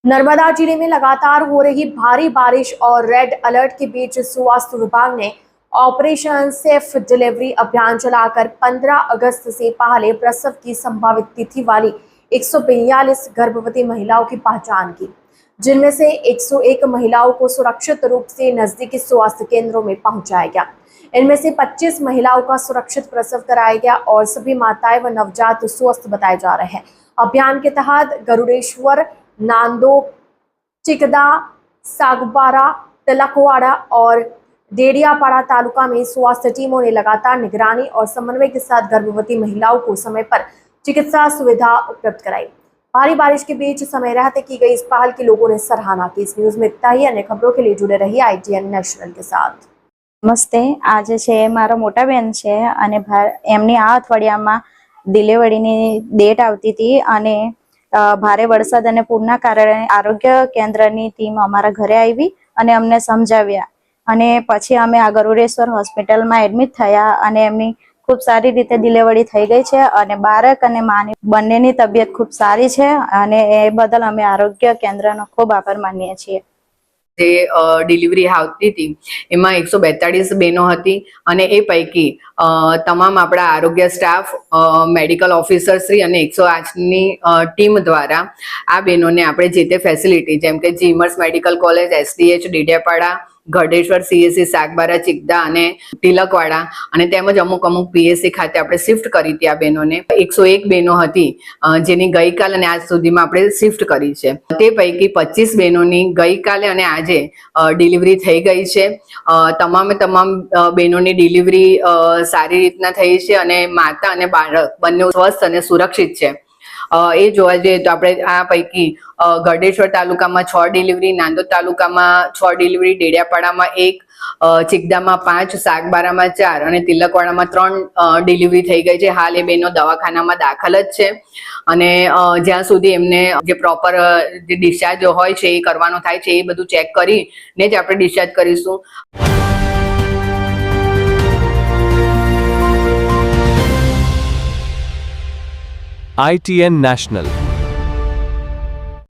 नर्मदा जिले में लगातार हो रही भारी बारिश और रेड अलर्ट के बीच स्वास्थ्य विभाग ने ऑपरेशन सेफ डिलीवरी अभियान चलाकर 15 अगस्त से पहले प्रसव की संभावित तिथि वाली 142 गर्भवती महिलाओं की पहचान की, जिनमें से 101 महिलाओं को सुरक्षित रूप से नजदीकी स्वास्थ्य केंद्रों में पहुंचाया गया। इनमें से 25 महिलाओं का सुरक्षित प्रसव कराया गया और सभी माताएं व नवजात स्वस्थ बताए जा रहे हैं। अभियान के तहत गरुड़ेश्वर, नांदो, चिकदा, सागबारा, तिलकवाड़ा और डेडियापाड़ा तालुका में स्वास्थ्य टीमों ने लगातार निगरानी और समन्वय के साथ गर्भवती महिलाओं को समय पर चिकित्सा सुविधा उपलब्ध कराई। भारी बारिश के बीच समय रहते की गई इस पहल की लोगों ने सराहना की। इस न्यूज में इतना ही। अन्य खबरों के लिए जुड़े रहिए ITN नेशनल के साथ। नमस्ते, आज छे मारा मोटा बेन छे अने एमनी आ अठवाडियामां डिलीवरीनी डेट आवती हती अने भारे वरसाद अने पूરના કારણે आरोग्य केन्द्रनी टीम अमारा घरे आवी अने अमने समजाव्या अने पछी अमे आ गरुड़ेश्वर होस्पिટલમાં एडमिट थया अने एमनी खूब सारी रीते डिलीवरी थई गई छे अने बाळक अने मानी बंनेनी तबियत खूब सारी छे अने ए बदल अमे आरोग्य केन्द्रनो खूब आभार मानीए छीए। જે ડિલિવરી આવતી હતી એમાં 142 બહેનો હતી અને એ પૈકી તમામ આપણા આરોગ્ય સ્ટાફ, મેડિકલ ઓફિસરશ્રી અને 108ની ટીમ દ્વારા આ બહેનોને આપણે જે તે ફેસિલિટી જેમ કે GMERS medical college, SDH Dediapada, Gadheshwar CSC Sagbara, Chikda અને તિલકવાડા અને તેમજ અમુક PSC ખાતે આપણે શિફ્ટ કરી હતી આ બહેનોને। 101 બહેનો હતી જેની ગઈકાલ અને આજ સુધીમાં આપણે શિફ્ટ કરી છે। તે પૈકી 25 બહેનોની ગઈકાલે અને આજે ડિલિવરી થઈ ગઈ છે। તમામે તમામ બહેનોની ડિલિવરી સારી રીતના થઈ છે અને માતા અને બાળક બંને સ્વસ્થ અને સુરક્ષિત છે। એ જોવા જઈએ તો આપણે આ પૈકી ગઢેશ્વર તાલુકામાં 6 ડિલિવરી, નાંદોદ તાલુકામાં 6 ડિલિવરી, ડેડિયાપાડામાં 1, ચિકદામાં 5, સાગબારામાં 4 અને તિલકવાડામાં 3 ડિલિવરી થઈ ગઈ છે। હાલ એ બહેનો દવાખાનામાં દાખલ જ છે અને જ્યાં સુધી એમને જે પ્રોપર જે ડિસ્ચાર્જ હોય છે એ કરવાનો થાય છે એ બધું ચેક કરીને જ આપણે ડિસ્ચાર્જ કરીશું। ITN National